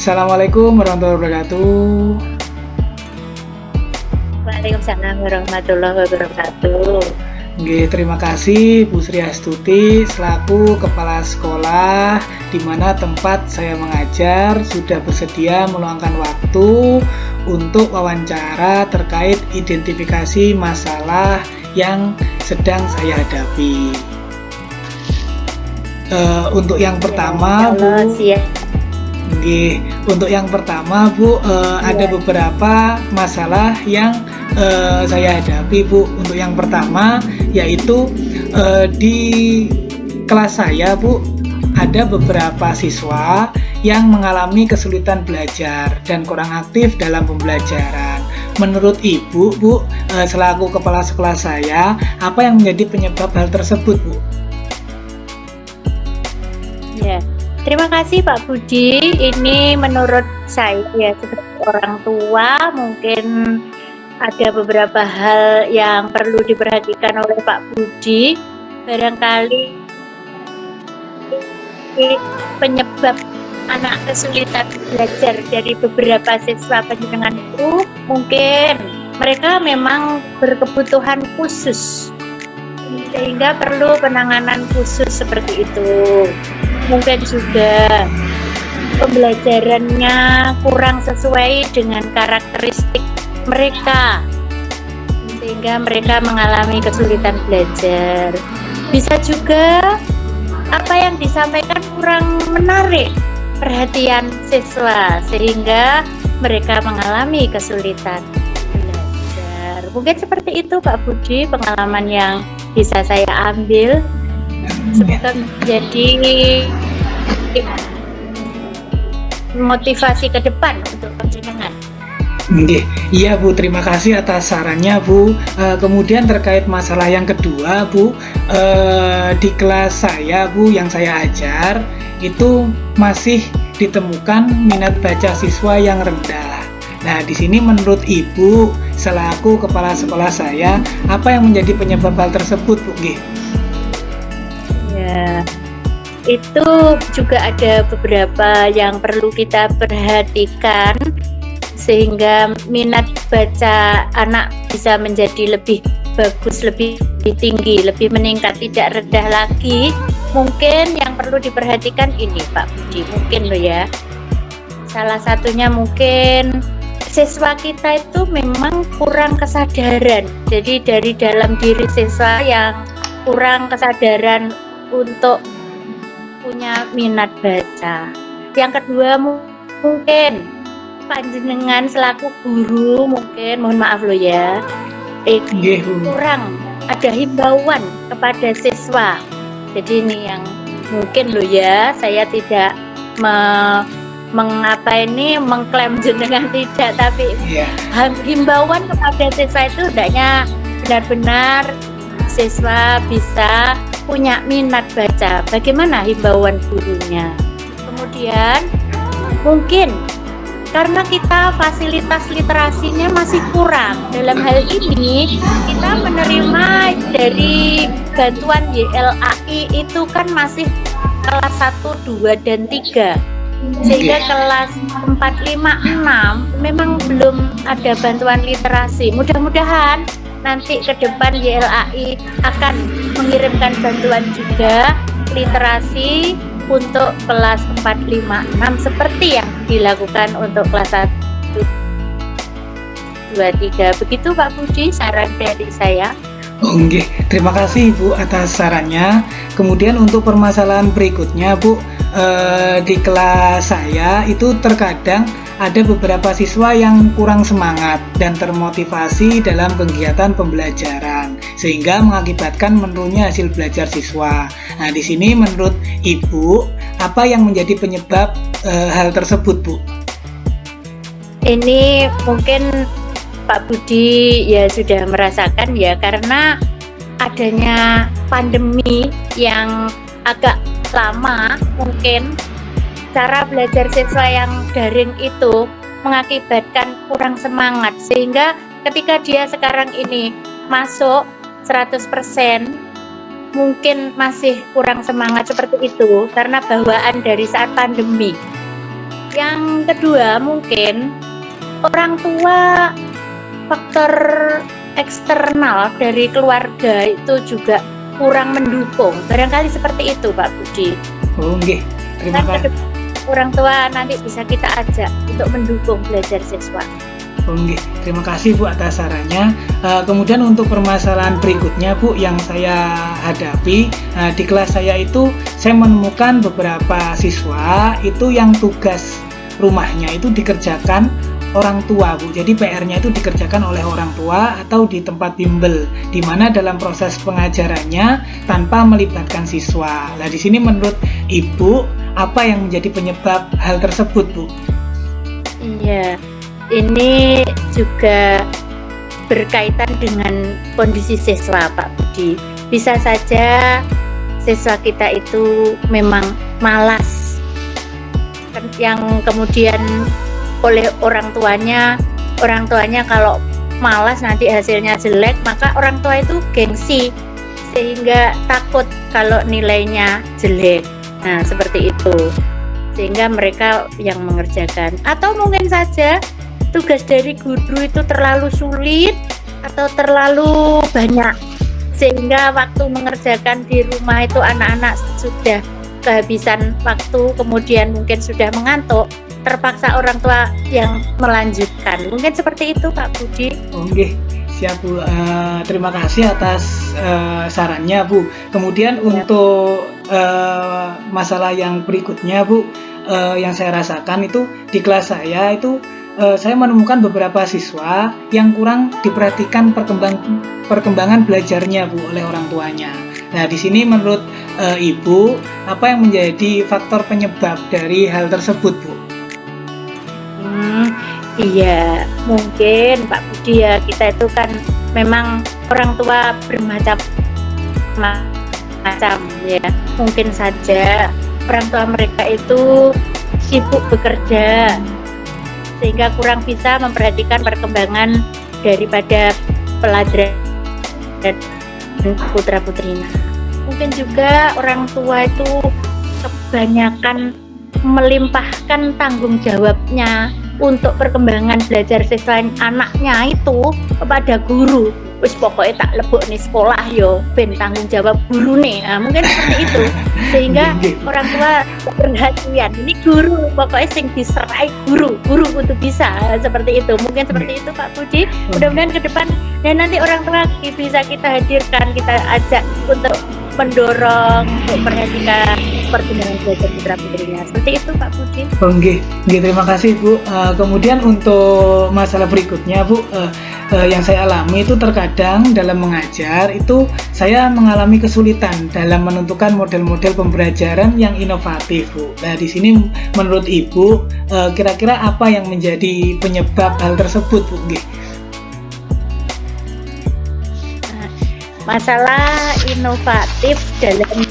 Assalamualaikum warahmatullahi wabarakatuh. Waalaikumsalam warahmatullahi wabarakatuh. Nggih, terima kasih Bu Sri Astuti selaku Kepala Sekolah di mana tempat saya mengajar sudah bersedia meluangkan waktu untuk wawancara terkait identifikasi masalah yang sedang saya hadapi. Untuk yang pertama, Bu. Nggih, untuk yang pertama Bu, ada beberapa masalah yang saya hadapi Bu. Untuk yang pertama yaitu di kelas saya Bu, ada beberapa siswa yang mengalami kesulitan belajar dan kurang aktif dalam pembelajaran. Menurut Ibu Bu, selaku kepala sekolah saya, apa yang menjadi penyebab hal tersebut Bu? Ya. Terima kasih Pak Budi. Ini menurut saya ya sebagai orang tua mungkin ada beberapa hal yang perlu diperhatikan oleh Pak Budi. Barangkali penyebab anak kesulitan belajar dari beberapa siswa panjenengan itu mungkin mereka memang berkebutuhan khusus sehingga perlu penanganan khusus seperti itu. Mungkin juga pembelajarannya kurang sesuai dengan karakteristik mereka sehingga mereka mengalami kesulitan belajar. Bisa juga apa yang disampaikan kurang menarik perhatian siswa sehingga mereka mengalami kesulitan belajar. Mungkin seperti itu Pak Budi pengalaman yang bisa saya ambil. Semoga menjadi motivasi ke depan untuk panjenengan. Iya Bu, terima kasih atas sarannya Bu. Kemudian terkait masalah yang kedua Bu, di kelas saya Bu yang saya ajar itu masih ditemukan minat baca siswa yang rendah. Nah, di sini menurut Ibu selaku kepala sekolah saya, apa yang menjadi penyebab hal tersebut Bu? Ya, itu juga ada beberapa yang perlu kita perhatikan sehingga minat baca anak bisa menjadi lebih bagus, lebih tinggi, lebih meningkat, tidak rendah lagi. Mungkin yang perlu diperhatikan ini Pak Budi, mungkin loh ya. Salah satunya mungkin siswa kita itu memang kurang kesadaran. Jadi dari dalam diri siswa yang kurang kesadaran untuk punya minat baca. Yang kedua mungkin panjenengan selaku guru mungkin mohon maaf loh ya kurang ada himbauan kepada siswa. Jadi ini yang mungkin loh ya, saya tidak mengklaim jenengan tidak, tapi himbauan kepada siswa itu hendaknya benar-benar siswa bisa punya minat baca. Bagaimana himbauan gurunya? Kemudian mungkin karena kita fasilitas literasinya masih kurang. Dalam hal ini kita menerima dari bantuan YLAI itu kan masih kelas 1, 2, dan 3. Sehingga kelas 4, 5, 6 memang belum ada bantuan literasi. Mudah-mudahan nanti ke depan YLAI akan mengirimkan bantuan juga literasi untuk kelas 4, 5, 6 seperti yang dilakukan untuk kelas 1, 2, 3. Begitu Pak Budi saran dari saya. Terima kasih Bu atas sarannya. Kemudian untuk permasalahan berikutnya Bu, di kelas saya itu terkadang ada beberapa siswa yang kurang semangat dan termotivasi dalam kegiatan pembelajaran sehingga mengakibatkan menurunnya hasil belajar siswa. Nah, di sini menurut Ibu apa yang menjadi penyebab hal tersebut Bu? Ini mungkin Pak Budi ya sudah merasakan ya, karena adanya pandemi yang agak lama, mungkin cara belajar siswa yang daring itu mengakibatkan kurang semangat, sehingga ketika dia sekarang ini masuk 100% mungkin masih kurang semangat seperti itu karena bawaan dari saat pandemi. Yang kedua mungkin orang tua, faktor eksternal dari keluarga itu juga kurang mendukung. Barangkali seperti itu Pak Budi. Oh, nggih. Terima kasih. Orang tua nanti bisa kita ajak untuk mendukung belajar siswa. Oh, nggih. Terima kasih Bu atas sarannya. Kemudian untuk permasalahan berikutnya Bu yang saya hadapi di kelas saya itu, saya menemukan beberapa siswa itu yang tugas rumahnya itu dikerjakan orang tua Bu. Jadi PR-nya itu dikerjakan oleh orang tua atau di tempat bimbel, di mana dalam proses pengajarannya tanpa melibatkan siswa. Nah, di sini menurut Ibu apa yang menjadi penyebab hal tersebut Bu? Iya, ini juga berkaitan dengan kondisi siswa Pak Budi. Bisa saja siswa kita itu memang malas, yang kemudian oleh orang tuanya kalau malas nanti hasilnya jelek, maka orang tua itu gengsi sehingga takut kalau nilainya jelek. Nah, seperti itu, sehingga mereka yang mengerjakan. Atau mungkin saja tugas dari guru itu terlalu sulit atau terlalu banyak, sehingga waktu mengerjakan di rumah itu anak-anak sudah kehabisan waktu, kemudian mungkin sudah mengantuk, terpaksa orang tua yang melanjutkan. Mungkin seperti itu Pak Budi. Oke, siap Bu. Terima kasih atas sarannya Bu. Kemudian untuk masalah yang berikutnya Bu, yang saya rasakan itu di kelas saya itu saya menemukan beberapa siswa yang kurang diperhatikan perkembangan belajarnya Bu oleh orang tuanya. Nah, di sini menurut Ibu apa yang menjadi faktor penyebab dari hal tersebut Bu? Iya, mungkin Pak Budi ya, kita itu kan memang orang tua bermacam-macam ya. Mungkin saja orang tua mereka itu sibuk bekerja sehingga kurang bisa memperhatikan perkembangan daripada pelajaran putra-putrinya. Mungkin juga orang tua itu kebanyakan melimpahkan tanggung jawabnya untuk perkembangan belajar siswa anaknya itu kepada guru. Wis pokoknya tak lebok nih sekolah yo ben tanggung jawab guru nih. Nah, mungkin seperti itu, sehingga orang tua perhatian ini guru, pokoknya sing diserai guru untuk bisa seperti itu. Mungkin seperti itu Pak Budi. Mudah-mudahan ke depan dan nanti orang tua bisa kita hadirkan, kita ajak untuk mendorong untuk perhatikan perkembangan belajar putra putrinya. Seperti itu Pak Budi. Oke, terima kasih Bu. Kemudian untuk masalah berikutnya Bu, yang saya alami itu terkadang dalam mengajar itu saya mengalami kesulitan dalam menentukan model-model pembelajaran yang inovatif Bu. Nah, di sini menurut Ibu kira-kira apa yang menjadi penyebab hal tersebut Bu? Masalah inovatif dalam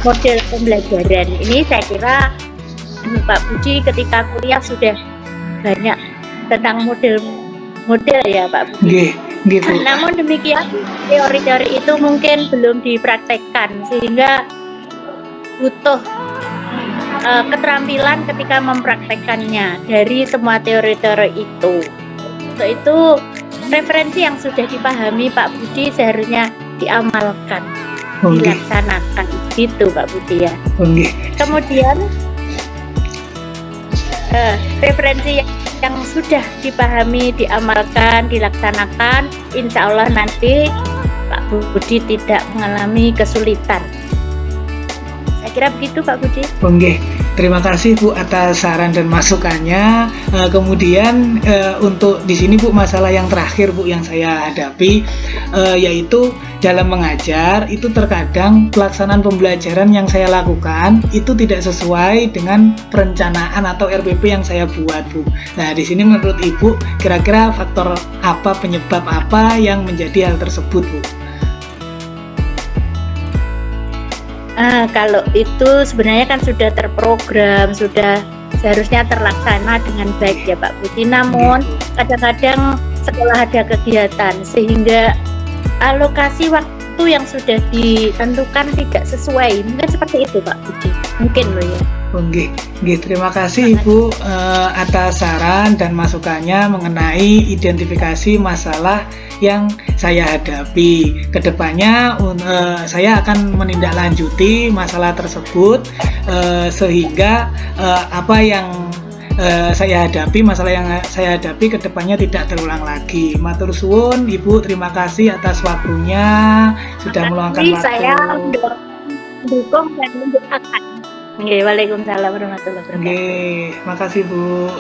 model pembelajaran ini saya kira Pak Budi ketika kuliah sudah banyak tentang model ya Pak Budi. Gitu. Namun demikian teori-teori itu mungkin belum dipraktekkan sehingga butuh keterampilan ketika mempraktekkannya dari semua teori-teori itu. Untuk itu referensi yang sudah dipahami Pak Budi seharusnya diamalkan, dilaksanakan, gitu Pak Budi ya. Kemudian referensi yang sudah dipahami, diamalkan, dilaksanakan, insya Allah nanti Pak Budi tidak mengalami kesulitan. Saya kira begitu Pak Budi. Terima kasih Bu atas saran dan masukannya. Kemudian untuk di sini Bu masalah yang terakhir Bu yang saya hadapi yaitu dalam mengajar itu terkadang pelaksanaan pembelajaran yang saya lakukan itu tidak sesuai dengan perencanaan atau RPP yang saya buat Bu. Nah, di sini menurut Ibu kira-kira faktor apa, penyebab apa yang menjadi hal tersebut Bu? Kalau itu sebenarnya kan sudah terprogram, sudah seharusnya terlaksana dengan baik ya Pak Budi. Namun kadang-kadang sekolah ada kegiatan sehingga alokasi waktu yang sudah ditentukan tidak sesuai. Mungkin seperti itu Pak Budi. Mungkin loh ya. Nggih, nggih, terima kasih Ibu atas saran dan masukannya mengenai identifikasi masalah yang saya hadapi. Kedepannya saya akan menindaklanjuti masalah tersebut sehingga apa yang saya hadapi, masalah yang saya hadapi kedepannya tidak terulang lagi. Matur suwun Ibu, terima kasih atas waktunya sudah meluangkan waktu. Saya mendukung dan mendoakan. Waalaikumsalam warahmatullahi wabarakatuh. Makasih Bu.